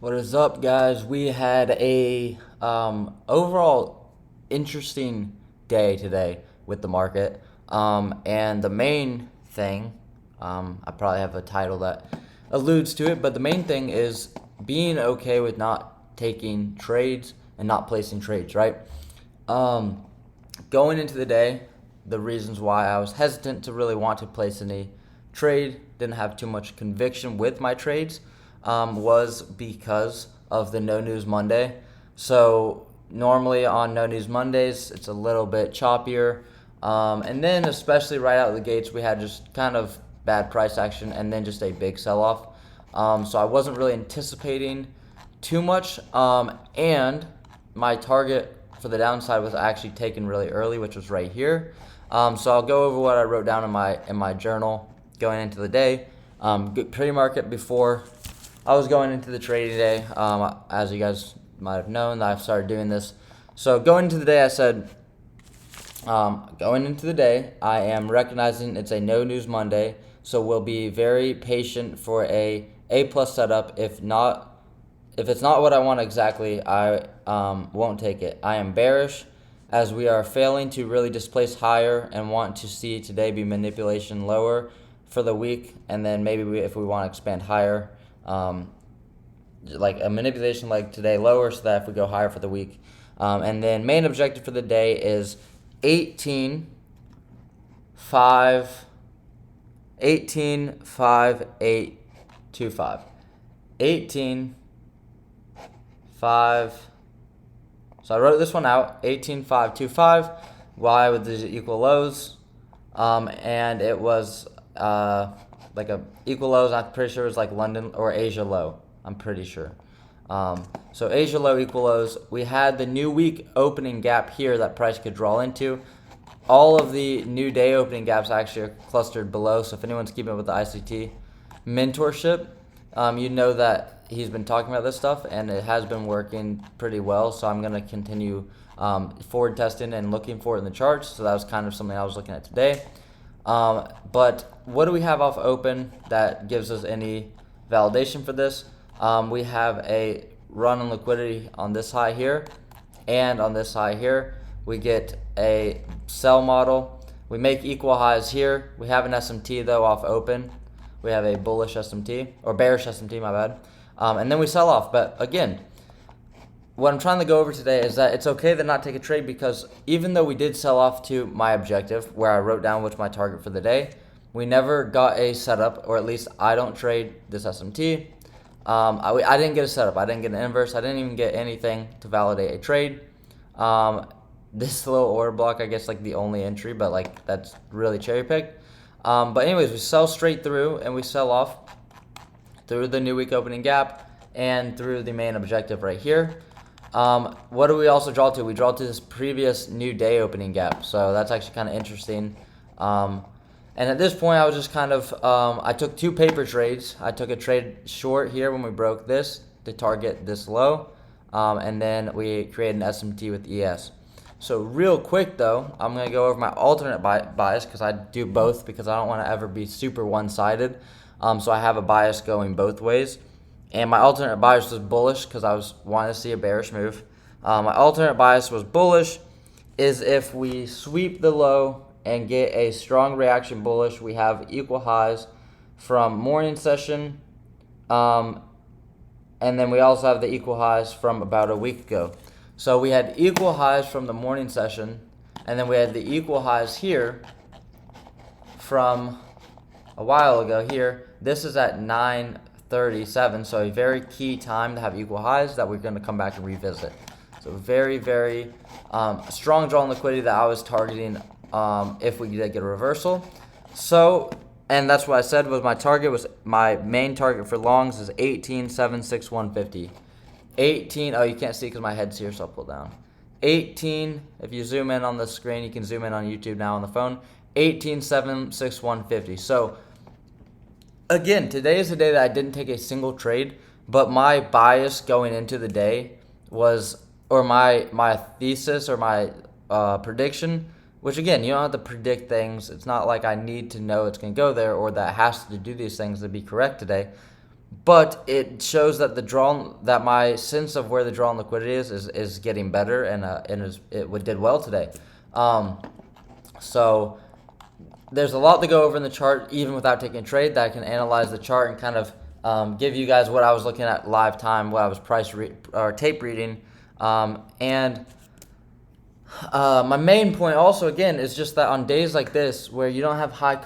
What is up, guys? We had a overall interesting day today with the market, and the main thing, I probably have a title that alludes to it, but the main thing is being okay with not taking trades and not placing trades, right? Um, Going into the day, the reasons why I was hesitant to really want to place any trade, didn't have too much conviction with my trades, was because of the No News Monday. So normally on No News Mondays, it's a little bit choppier. And then especially right out of the gates, we had just kind of bad price action and then just a big sell-off. So I wasn't really anticipating too much. And my target for the downside was actually taken really early, which was right here. So I'll go over what I wrote down in my journal going into the day. Good pre-market before I was going into the trading day. As you guys might have known, I've started doing this. So going into the day, I said, going into the day, I am recognizing it's a no news Monday, so we'll be very patient for A plus setup. If it's not what I want exactly, I won't take it. I am bearish as we are failing to really displace higher and want to see today be manipulation lower for the week, and then maybe if we want to expand higher, like a manipulation like today lower so that if we go higher for the week. And then main objective for the day is 18 5 18 5 8 2 5 18 5. So I wrote this one out, 18.525. Why would these equal lows? And it was like a equal lows. I'm pretty sure it was like London or Asia low. I'm pretty sure. So Asia low equal lows. We had the new week opening gap here that price could draw into. All of the new day opening gaps actually are clustered below. So if anyone's keeping up with the ICT mentorship, you know that he's been talking about this stuff and it has been working pretty well. So I'm going to continue forward testing and looking for it in the charts. So that was kind of something I was looking at today. But what do we have off open that gives us any validation for this? We have a run on liquidity on this high here and on this high here. We get a sell model. We make equal highs here. We have an SMT though off open. We have a bullish SMT or bearish SMT, my bad. And then we sell off. But again, what I'm trying to go over today is that it's okay to not take a trade, because even though we did sell off to my objective where I wrote down what's my target for the day, we never got a setup, or at least I don't trade this SMT. I didn't get a setup. I didn't get an inverse. I didn't even get anything to validate a trade. This little order block, I guess, like the only entry, but like that's really cherry picked. But anyways, we sell straight through and we sell off through the new week opening gap and through the main objective right here. What do we also draw to? We draw to this previous new day opening gap. So that's actually kind of interesting. And at this point, I was just kind of, I took two paper trades. I took a trade short here when we broke this to target this low. And then we created an SMT with ES. So real quick though, I'm going to go over my alternate bias, because I do both because I don't want to ever be super one-sided. So I have a bias going both ways. And my alternate bias was bullish because I was wanting to see a bearish move. My alternate bias was bullish is if we sweep the low and get a strong reaction bullish, we have equal highs from morning session. And then we also have the equal highs from about a week ago. So we had equal highs from the morning session, and then we had the equal highs here from a while ago here. This is at 9:37, so a very key time to have equal highs that we're going to come back and revisit. So very, very strong draw on liquidity that I was targeting if we did get a reversal. So, and that's what I said was my target, was my main target for longs is 18.76150. 18, oh, you can't see because my head's here, so I'll pull down. 18, if you zoom in on the screen, you can zoom in on YouTube now on the phone. 18.76150. So again, today is the day that I didn't take a single trade, but my bias going into the day was, or my thesis or my prediction, which again, you don't have to predict things. It's not like I need to know it's going to go there or that it has to do these things to be correct today. but it shows that my sense of where the draw and liquidity is getting better, and it did well today. So there's a lot to go over in the chart, even without taking a trade, that I can analyze the chart and kind of give you guys what I was looking at live time, what I was tape reading, and my main point also, again, is just that on days like this where you don't have high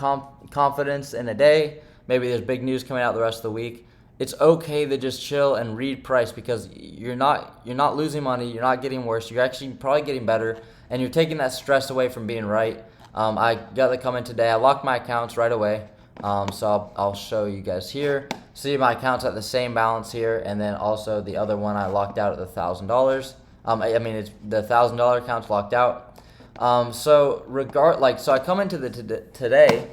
confidence in a day, maybe there's big news coming out the rest of the week, it's okay to just chill and read price, because you're not losing money, you're not getting worse, you're actually probably getting better, and you're taking that stress away from being right. I got the comment today. I locked my accounts right away. So I'll show you guys here. See, my account's at the same balance here, and then also the other one I locked out at the $1,000. It's the $1,000 account's locked out. So I come into today.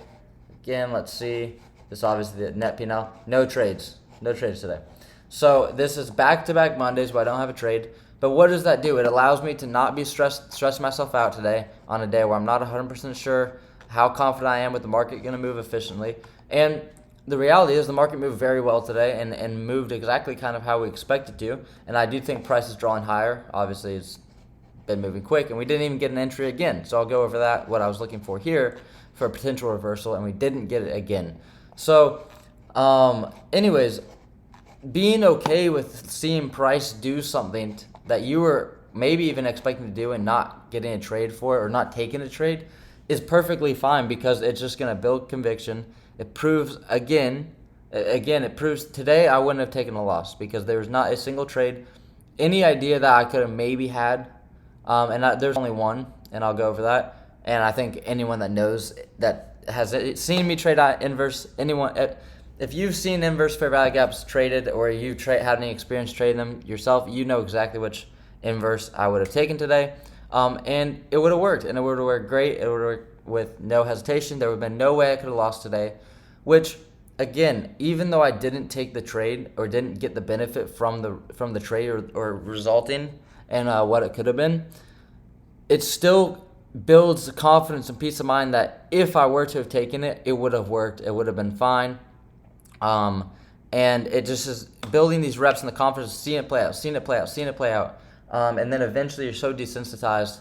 Again, let's see. This is obviously the net P&L. No trades today. So this is back-to-back Mondays where I don't have a trade. But what does that do? It allows me to not be stressing myself out today on a day where I'm not 100% sure how confident I am with the market going to move efficiently. And the reality is the market moved very well today and moved exactly kind of how we expected to. And I do think price is drawing higher. Obviously, it's been moving quick, and we didn't even get an entry again. So I'll go over that, what I was looking for here for a potential reversal, and we didn't get it again. So anyways, being okay with seeing price do something that you were maybe even expecting to do and not getting a trade for it, or not taking a trade, is perfectly fine, because it's just going to build conviction. It proves it proves today I wouldn't have taken a loss, because there was not a single trade. Any idea that I could have maybe had, there's only one, and I'll go over that. And I think anyone that knows, that has seen me trade out inverse, if you've seen inverse fair value gaps traded, or you've had any experience trading them yourself, you know exactly which inverse I would have taken today. And it would have worked, and it would have worked great. It would have worked with no hesitation. There would have been no way I could have lost today, which, again, even though I didn't take the trade or didn't get the benefit from the trade or resulting in what it could have been, it still builds the confidence and peace of mind that if I were to have taken it, it would have worked. It would have been fine. And it just is building these reps and the confidence, seeing it play out. And then eventually you're so desensitized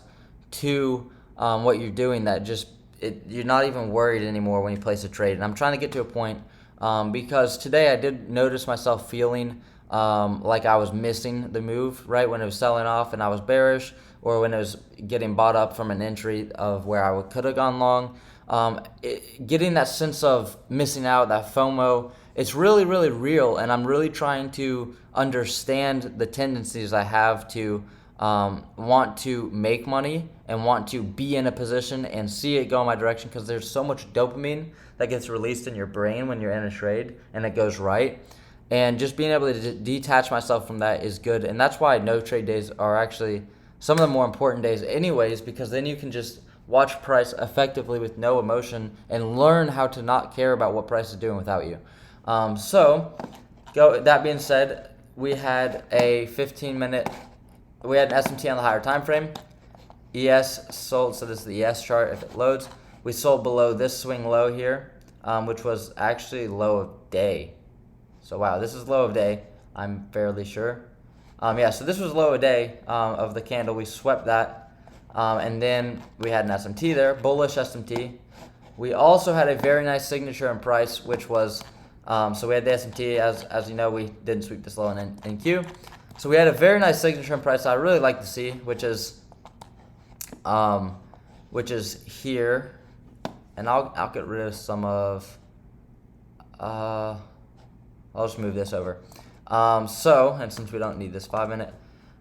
to what you're doing that you're not even worried anymore when you place a trade. And I'm trying to get to a point, because today I did notice myself feeling like I was missing the move, right, when it was selling off and I was bearish, or when it was getting bought up from an entry of where I could have gone long. Getting that sense of missing out, that FOMO, it's really, really real, and I'm really trying to understand the tendencies I have to want to make money and want to be in a position and see it go in my direction, because there's so much dopamine that gets released in your brain when you're in a trade and it goes right. And just being able to detach myself from that is good, and that's why no trade days are actually some of the more important days anyways, because then you can just watch price effectively with no emotion and learn how to not care about what price is doing without you. That being said, we had an SMT on the higher time frame. ES sold, so this is the ES chart if it loads. We sold below this swing low here, which was actually low of day. So wow, this is low of day, I'm fairly sure. So this was low of day of the candle. We swept that. And then we had an SMT there, bullish SMT. We also had a very nice signature in price, which was, so we had the SMT, as you know, we didn't sweep this low in Q. So we had a very nice signature in price I really like to see, which is here. And I'll get rid of some of, I'll just move this over. And since we don't need this 5 minute,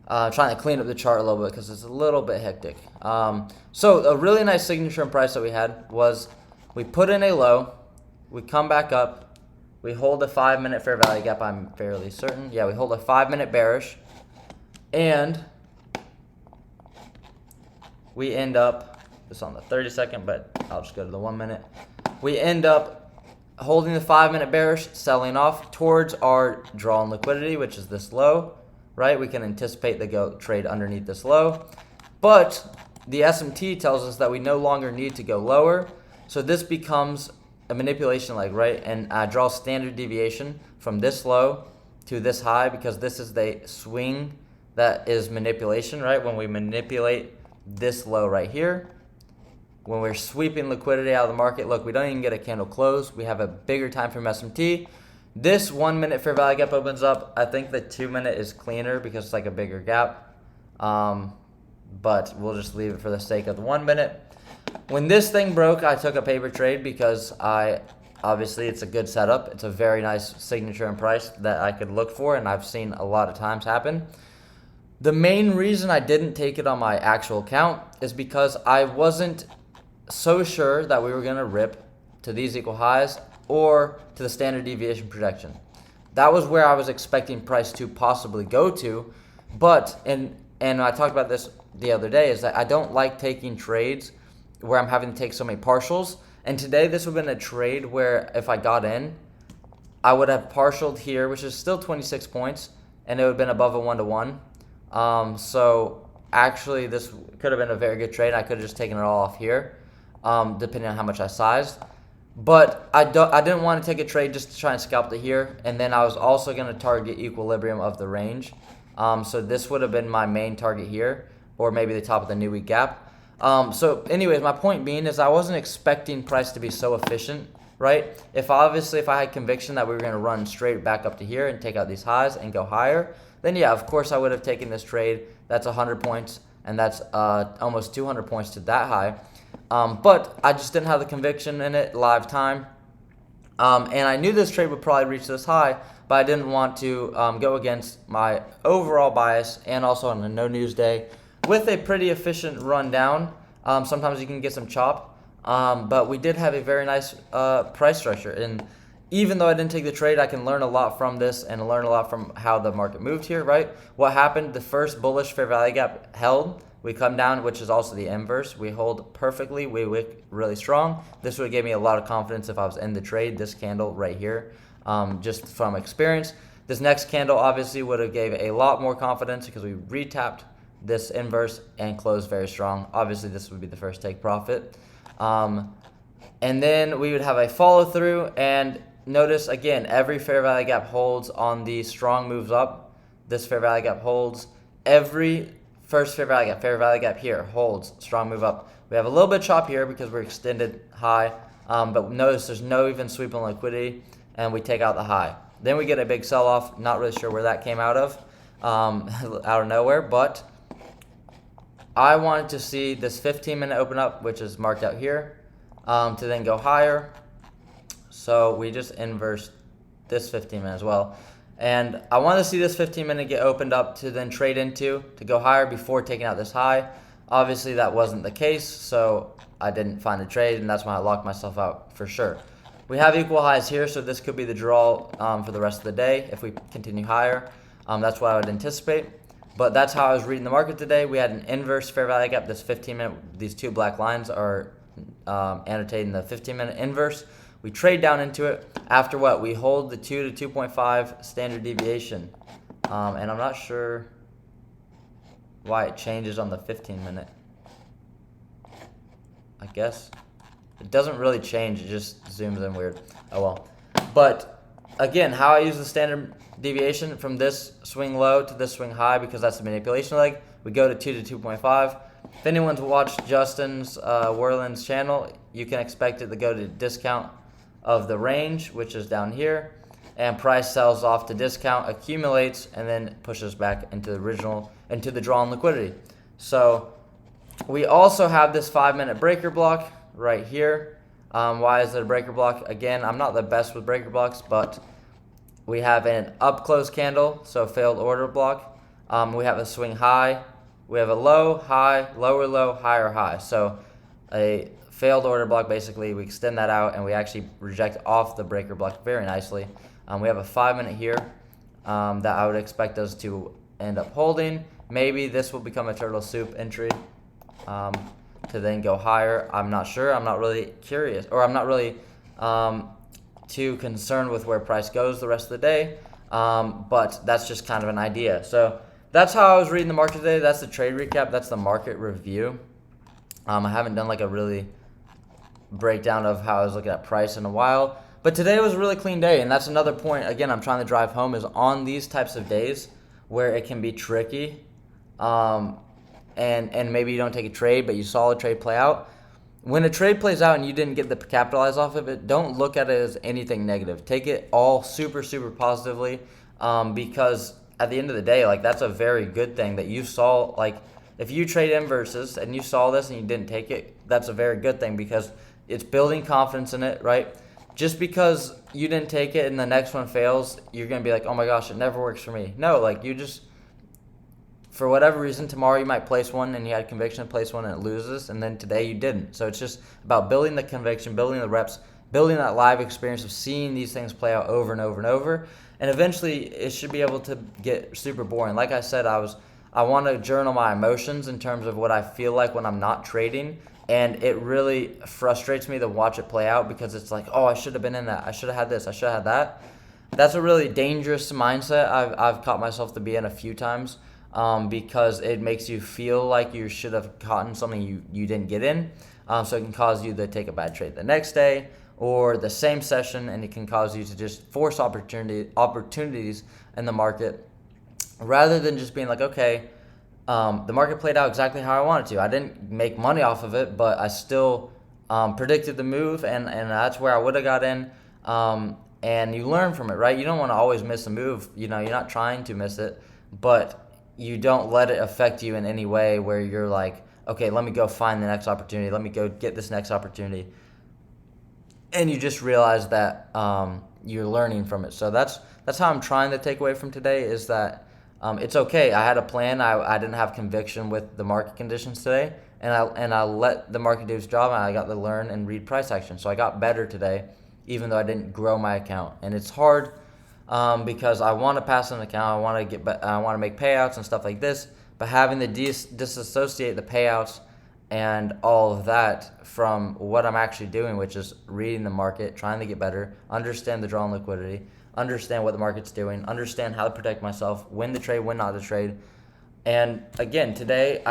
trying to clean up the chart a little bit because it's a little bit hectic. So a really nice signature in price that we had was, we put in a low, we come back up, we hold a 5 minute fair value gap, I'm fairly certain. Yeah, we hold a 5 minute bearish, and we end up, this on the 30-second, but I'll just go to the 1 minute. We end up holding the 5 minute bearish, selling off towards our drawn liquidity, which is this low, right? We can anticipate the go trade underneath this low, but the SMT tells us that we no longer need to go lower. So this becomes the manipulation leg, right? And I draw standard deviation from this low to this high because this is the swing that is manipulation, right? When we manipulate this low right here, when we're sweeping liquidity out of the market, look, we don't even get a candle close. We have a bigger time frame SMT. This 1 minute fair value gap opens up. I think the 2 minute is cleaner because it's like a bigger gap. But we'll just leave it for the sake of the 1 minute. When this thing broke, I took a paper trade because obviously it's a good setup. It's a very nice signature and price that I could look for, and I've seen a lot of times happen. The main reason I didn't take it on my actual account is because I wasn't so sure that we were going to rip to these equal highs or to the standard deviation projection. That was where I was expecting price to possibly go to, but and I talked about this the other day, is that I don't like taking trades where I'm having to take so many partials. And today this would have been a trade where if I got in, I would have partialed here, which is still 26 points, and it would have been above a 1-to-1. So actually this could have been a very good trade. I could have just taken it all off here, depending on how much I sized. But I didn't want to take a trade just to try and scalp it here. And then I was also going to target equilibrium of the range. So this would have been my main target here, or maybe the top of the new week gap. So anyways, my point being is I wasn't expecting price to be so efficient, right? If I had conviction that we were going to run straight back up to here and take out these highs and go higher, then yeah, of course I would have taken this trade. That's 100 points, and that's almost 200 points to that high. But I just didn't have the conviction in it live time. And I knew this trade would probably reach this high, but I didn't want to go against my overall bias, and also on a no news day with a pretty efficient rundown. Sometimes you can get some chop, but we did have a very nice price structure. And even though I didn't take the trade, I can learn a lot from this and learn a lot from how the market moved here, right? What happened, the first bullish fair value gap held. We come down, which is also the inverse. We hold perfectly. We wick really strong. This would give me a lot of confidence if I was in the trade, this candle right here, just from experience. This next candle obviously would have gave a lot more confidence because we retapped this inverse and closed very strong. Obviously, this would be the first take profit. And then we would have a follow through, and notice again, every fair value gap holds on the strong moves up. This fair value gap holds. Every first fair value gap here holds, strong move up. We have a little bit of chop here because we're extended high, but notice there's no even sweep on liquidity, and we take out the high. Then we get a big sell off. Not really sure where that came out of nowhere, but I wanted to see this 15-minute open up, which is marked out here, to then go higher. So we just inversed this 15-minute as well. And I wanted to see this 15-minute get opened up to then trade into, to go higher before taking out this high. Obviously, that wasn't the case, so I didn't find a trade, and that's when I locked myself out for sure. We have equal highs here, so this could be the draw for the rest of the day if we continue higher. That's what I would anticipate. But that's how I was reading the market today. We had an inverse fair value gap. This 15-minute, these two black lines are annotating the 15-minute inverse. We trade down into it. After what? We hold the 2 to 2.5 standard deviation. And I'm not sure why it changes on the 15-minute. I guess it doesn't really change. It just zooms in weird. Oh well. But again, how I use the standard deviation from this swing low to this swing high, because that's the manipulation leg, we go to 2 to 2.5. If anyone's watched Justin's Werlin's channel, you can expect it to go to discount of the range, which is down here, and price sells off to discount, accumulates, and then pushes back into the original, into the drawn liquidity. So we also have this 5-minute breaker block right here. Why is it a breaker block? Again, I'm not the best with breaker blocks, but we have an up close candle, so failed order block. We have a swing high. We have a low, high, lower, higher, high. So a failed order block, basically, we extend that out, and we actually reject off the breaker block very nicely. We have a 5-minute here that I would expect us to end up holding. Maybe this will become a turtle soup entry to then go higher. I'm not sure. I'm not really curious, or I'm not really too concerned with where price goes the rest of the day, but that's just kind of an idea. So that's how I was reading the market today. That's the trade recap. That's the market review. I haven't done like a really breakdown of how I was looking at price in a while. But today was a really clean day, and that's another point, again, I'm trying to drive home, is on these types of days where it can be tricky, and maybe you don't take a trade, but you saw a trade play out. When a trade plays out and you didn't get the capitalize off of it, don't look at it as anything negative. Take it all super, super positively, because at the end of the day, like, that's a very good thing that you saw. Like, if you trade inverses and you saw this and you didn't take it, that's a very good thing because it's building confidence in it, right? Just because you didn't take it and the next one fails, you're going to be like, oh my gosh, it never works for me. No, like, you just, for whatever reason, tomorrow you might place one and you had conviction to place one and it loses, and then today you didn't. So it's just about building the conviction, building the reps, building that live experience of seeing these things play out over and over and over. And eventually it should be able to get super boring. Like I said, I want to journal my emotions in terms of what I feel like when I'm not trading. And it really frustrates me to watch it play out because it's like, oh, I should have been in that. I should have had this. I should have had that. That's a really dangerous mindset I've caught myself to be in a few times, because it makes you feel like you should have gotten something you didn't get in. So it can cause you to take a bad trade the next day or the same session, and it can cause you to just force opportunities in the market rather than just being like, okay, the market played out exactly how I wanted to. I didn't make money off of it, but I still predicted the move, and that's where I would have got in. And you learn from it, right? You don't want to always miss a move. You know, you're not trying to miss it, but you don't let it affect you in any way where you're like, okay, let me go find the next opportunity. Let me go get this next opportunity. And you just realize that you're learning from it. So that's how I'm trying to take away from today is that it's okay. I had a plan. I didn't have conviction with the market conditions today, and I let the market do its job, and I got to learn and read price action. So I got better today, even though I didn't grow my account. And it's hard because I want to pass an account. I want to make payouts and stuff like this, but having to disassociate the payouts and all of that from what I'm actually doing, which is reading the market, trying to get better, understand the draw and liquidity, understand what the market's doing, understand how to protect myself, when to trade, when not to trade. And again, today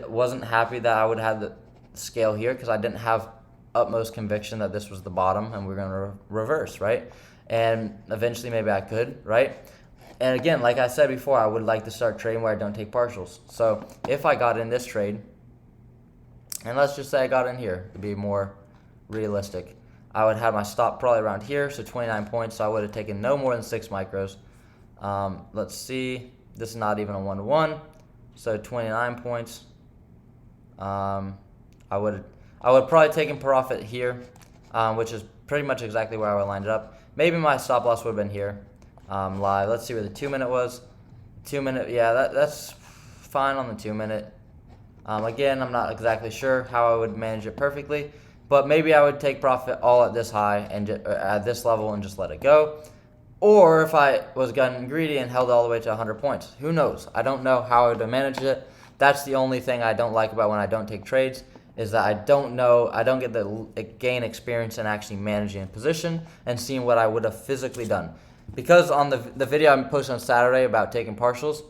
wasn't happy that I would have the scale here because I didn't have utmost conviction that this was the bottom and we're going to reverse, right? And eventually maybe I could, right? And again, like I said before, I would like to start trading where I don't take partials. So if I got in this trade, and let's just say I got in here to be more realistic, I would have my stop probably around here, so 29 points, so I would have taken no more than 6 micros. Let's see, this is not even a 1-to-1, so 29 points. I would probably taken profit here, which is pretty much exactly where I would line it up. Maybe my stop loss would have been here, live. Let's see where the 2 minute was. 2 minute, yeah, that's fine on the 2 minute. Again, I'm not exactly sure how I would manage it perfectly, but maybe I would take profit all at this high and at this level and just let it go. Or if I was getting greedy and held all the way to 100 points, who knows? I don't know how I would manage it. That's the only thing I don't like about when I don't take trades, is that I don't get to gain experience in actually managing a position and seeing what I would have physically done. Because on the video I posted on Saturday about taking partials,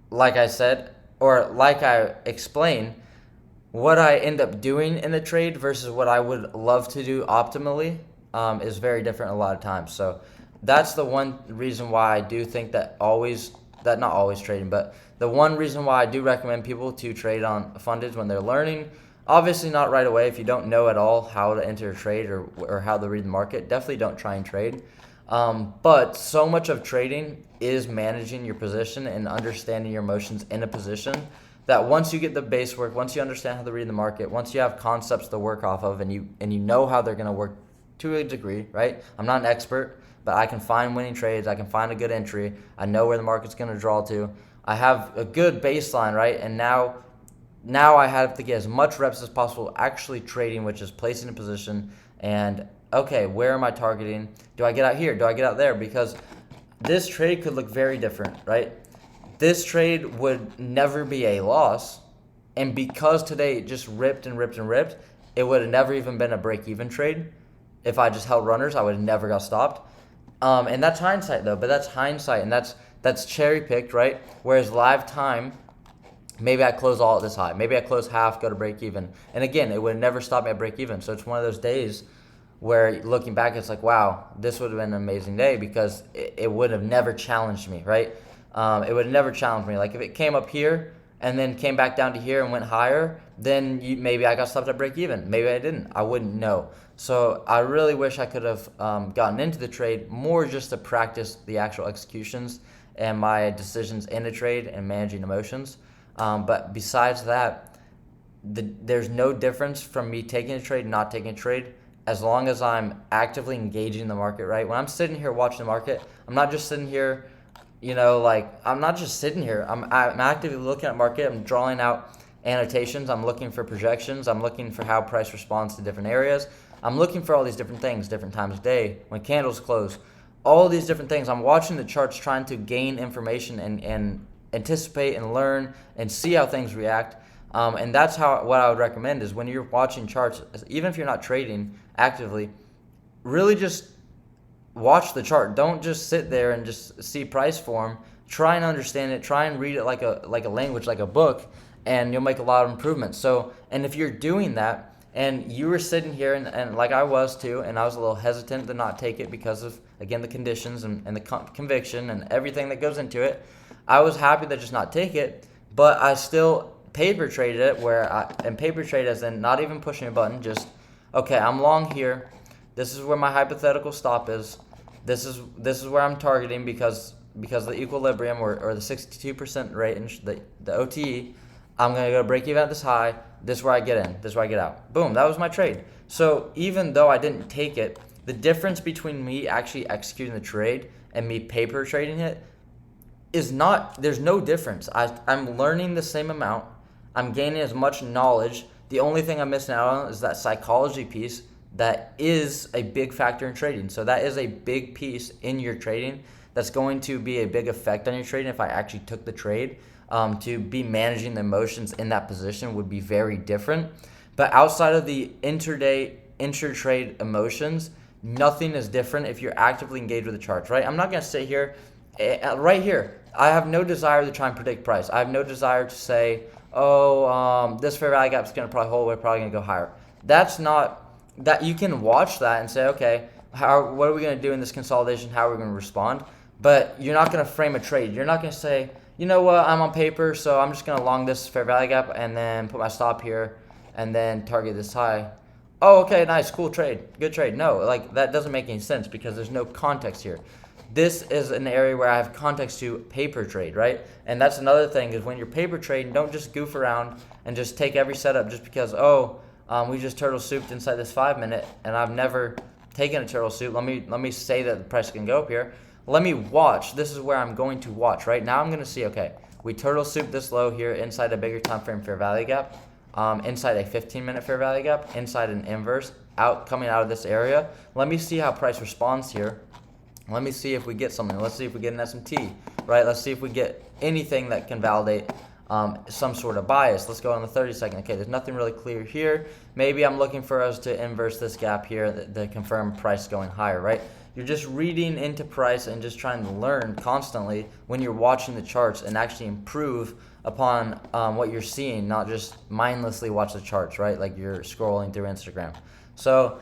like I said, or like I explained, what I end up doing in the trade versus what I would love to do optimally is very different a lot of times. So that's the one reason why I do think that not always trading, but the one reason why I do recommend people to trade on fundeds when they're learning. Obviously not right away. If you don't know at all how to enter a trade or how to read the market, definitely don't try and trade. But so much of trading is managing your position and understanding your emotions in a position that once you get the base work, once you understand how to read the market, once you have concepts to work off of and you know how they're going to work to a degree, right? I'm not an expert, but I can find winning trades. I can find a good entry. I know where the market's going to draw to. I have a good baseline, right? And now I have to get as much reps as possible actually trading, which is placing a position and, okay, where am I targeting? Do I get out here? Do I get out there? Because this trade could look very different, right? This trade would never be a loss. And because today it just ripped and ripped and ripped, it would have never even been a break-even trade. If I just held runners, I would have never got stopped. And that's hindsight, though. But that's hindsight, and that's cherry-picked, right? Whereas live time, maybe I close all at this high. Maybe I close half, go to break even. And again, it would never stop me at break even. So it's one of those days where looking back, it's like, wow, this would have been an amazing day because it would have never challenged me, right? It would have never challenged me. Like if it came up here and then came back down to here and went higher, then maybe I got stopped at break even. Maybe I didn't. I wouldn't know. So I really wish I could have gotten into the trade more just to practice the actual executions and my decisions in a trade and managing emotions. But besides that, there's no difference from me taking a trade and not taking a trade as long as I'm actively engaging the market, right? When I'm sitting here watching the market, I'm not just sitting here, I'm not just sitting here. I'm actively looking at market. I'm drawing out annotations. I'm looking for projections. I'm looking for how price responds to different areas. I'm looking for all these different things, different times of day, when candles close, all these different things. I'm watching the charts, trying to gain information and anticipate and learn and see how things react. And that's what I would recommend is when you're watching charts, even if you're not trading actively, really just watch the chart. Don't just sit there and just see price form. Try and understand it. Try and read it like a language, like a book, and you'll make a lot of improvements. So, and if you're doing that and you were sitting here and like I was too, and I was a little hesitant to not take it because of, again, the conditions and the conviction and everything that goes into it, I was happy to just not take it, but I still paper traded it and paper trade as in not even pushing a button, just, okay, I'm long here. This is where my hypothetical stop is. This is where I'm targeting because the equilibrium or the 62% range, the OTE, I'm going to go break even at this high. This is where I get in. This is where I get out. Boom, that was my trade. So even though I didn't take it, the difference between me actually executing the trade and me paper trading it is not, there's no difference. I'm learning the same amount. I'm gaining as much knowledge. The only thing I'm missing out on is that psychology piece that is a big factor in trading. So that is a big piece in your trading that's going to be a big effect on your trading. If I actually took the trade, to be managing the emotions in that position would be very different. But outside of the intraday, intra-trade emotions, nothing is different if you're actively engaged with the charts, right? I'm not going to sit here, right here. I have no desire to try and predict price. I have no desire to say, this fair value gap is going to probably hold, we're probably going to go higher. That's not, that you can watch that and say, okay, what are we going to do in this consolidation? How are we going to respond? But you're not going to frame a trade. You're not going to say, you know what, I'm on paper, so I'm just going to long this fair value gap and then put my stop here and then target this high. Oh, okay, nice, cool trade, good trade. No, like that doesn't make any sense because there's no context here. This is an area where I have context to paper trade, right? And that's another thing is when you're paper trading, don't just goof around and just take every setup just because, we just turtle souped inside this 5 minute and I've never taken a turtle soup. Let me say that the price can go up here. Let me watch. This is where I'm going to watch, right? Now I'm going to see, okay, we turtle soup this low here inside a bigger time frame fair value gap, inside a 15-minute fair value gap, inside an inverse, coming out of this area. Let me see how price responds here. Let me see if we get something. Let's see if we get an SMT, right? Let's see if we get anything that can validate some sort of bias. Let's go on the 30-second. Okay, there's nothing really clear here. Maybe I'm looking for us to inverse this gap here to confirm price going higher, right? You're just reading into price and just trying to learn constantly when you're watching the charts and actually improve upon what you're seeing, not just mindlessly watch the charts, right? Like you're scrolling through Instagram. So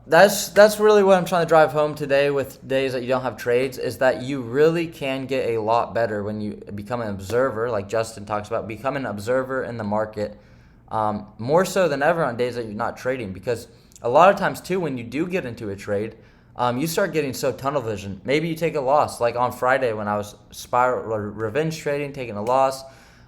that's really what I'm trying to drive home today with days that you don't have trades, is that you really can get a lot better when you become an observer, like Justin talks about, become an observer in the market, more so than ever on days that you're not trading, because a lot of times too, when you do get into a trade, you start getting so tunnel vision. Maybe you take a loss, like on Friday when I was revenge trading, taking a loss.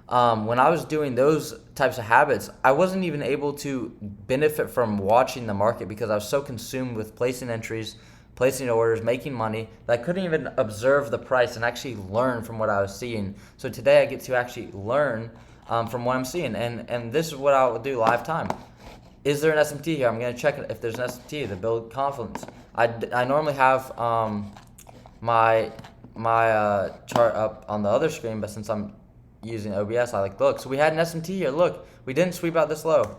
When I was doing those types of habits, I wasn't even able to benefit from watching the market because I was so consumed with placing entries, placing orders, making money, that I couldn't even observe the price and actually learn from what I was seeing. So today I get to actually learn from what I'm seeing, and this is what I will do live time. Is there an SMT here? I'm going to check if there's an SMT to build confidence. I normally have my chart up on the other screen, but since I'm using OBS, I look. So we had an SMT here. Look, we didn't sweep out this low.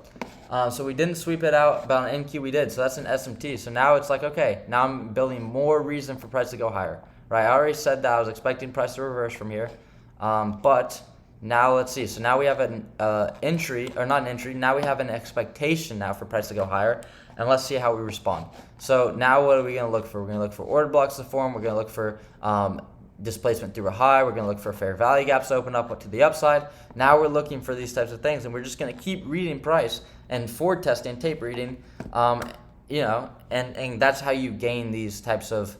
So we didn't sweep it out, but on NQ we did. So that's an SMT. So now it's like, okay, now I'm building more reason for price to go higher, right? I already said that I was expecting price to reverse from here, but Now let's see. So now we have an entry, or not an entry. Now we have an expectation now for price to go higher, and let's see how we respond. So now what are we going to look for? We're going to look for order blocks to form. We're going to look for displacement through a high. We're going to look for fair value gaps to open up to the upside. Now we're looking for these types of things, and we're just going to keep reading price and forward testing, tape reading, and that's how you gain these types of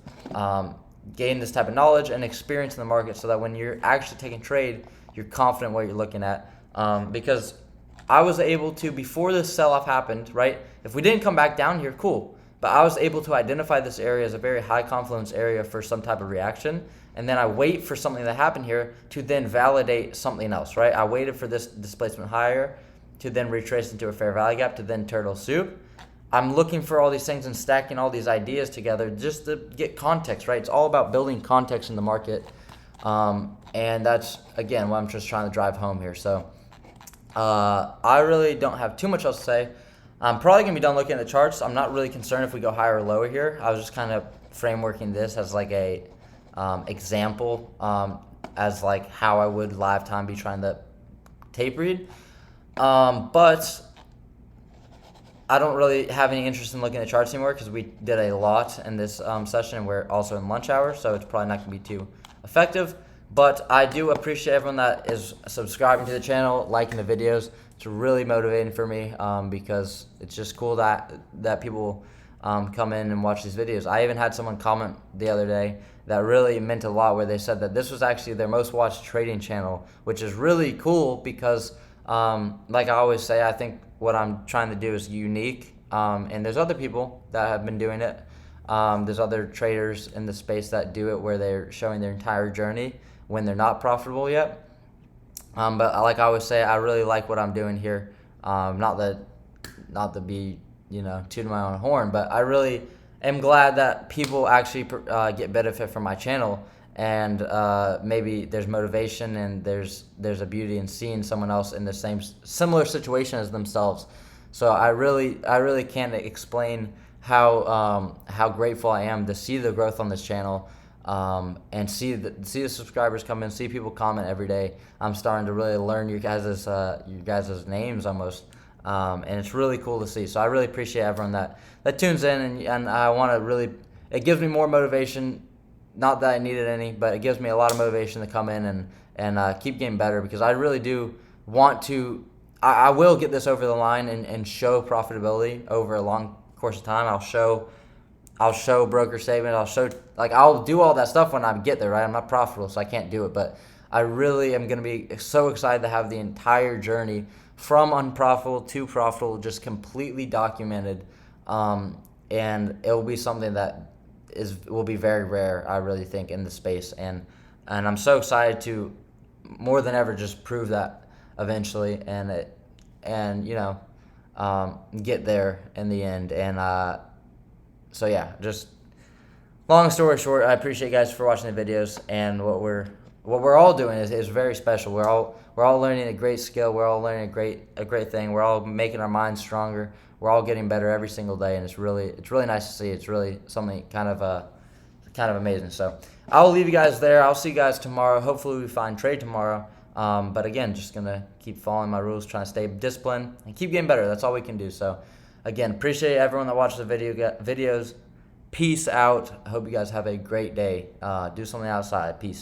gain this type of knowledge and experience in the market, so that when you're actually taking trade, you're confident what you're looking at. Because I was able to, before this sell-off happened, right? If we didn't come back down here, cool. But I was able to identify this area as a very high confluence area for some type of reaction. And then I wait for something to happen here to then validate something else, right? I waited for this displacement higher to then retrace into a fair value gap to then turtle soup. I'm looking for all these things and stacking all these ideas together just to get context, right? It's all about building context in the market. And that's, again, what I'm just trying to drive home here. So I really don't have too much else to say. I'm probably going to be done looking at the charts. I'm not really concerned if we go higher or lower here. I was just kind of frameworking this as like a example, as like how I would live time be trying to tape read. But I don't really have any interest in looking at charts anymore because we did a lot in this session, and we're also in lunch hour, so it's probably not going to be too effective. But I do appreciate everyone that is subscribing to the channel, liking the videos. It's really motivating for me because it's just cool that people come in and watch these videos. I even had someone comment the other day that really meant a lot, where they said that this was actually their most watched trading channel, which is really cool because, like I always say, I think what I'm trying to do is unique, and there's other people that have been doing it. There's other traders in the space that do it where they're showing their entire journey when they're not profitable yet. But like I always say, I really like what I'm doing here. Not to be, tooting my own horn, but I really am glad that people actually get benefit from my channel, and maybe there's motivation and there's a beauty in seeing someone else in the similar situation as themselves. So I really can't explain how grateful I am to see the growth on this channel. And see the subscribers come in, see people comment every day. I'm starting to really learn your guys' names almost, and it's really cool to see. So I really appreciate everyone that tunes in, and I want to really, it gives me more motivation. Not that I needed any, but it gives me a lot of motivation to come in and keep getting better, because I really do want to. I will get this over the line and show profitability over a long course of time. I'll show broker statement. I'll do all that stuff when I get there, right? I'm not profitable, so I can't do it. But I really am going to be so excited to have the entire journey from unprofitable to profitable just completely documented. And it will be something that will be very rare, I really think, in the space. And I'm so excited to, more than ever, just prove that eventually and get there in the end. And so yeah, just long story short, I appreciate you guys for watching the videos, and what we're all doing is very special. We're all learning a great skill. We're all learning a great thing. We're all making our minds stronger. We're all getting better every single day, and it's really nice to see. It's really something kind of amazing. So I'll leave you guys there. I'll see you guys tomorrow. Hopefully we find trade tomorrow. But again, just gonna keep following my rules, trying to stay disciplined and keep getting better. That's all we can do. So again, appreciate everyone that watches the videos. Peace out. I hope you guys have a great day. Do something outside. Peace.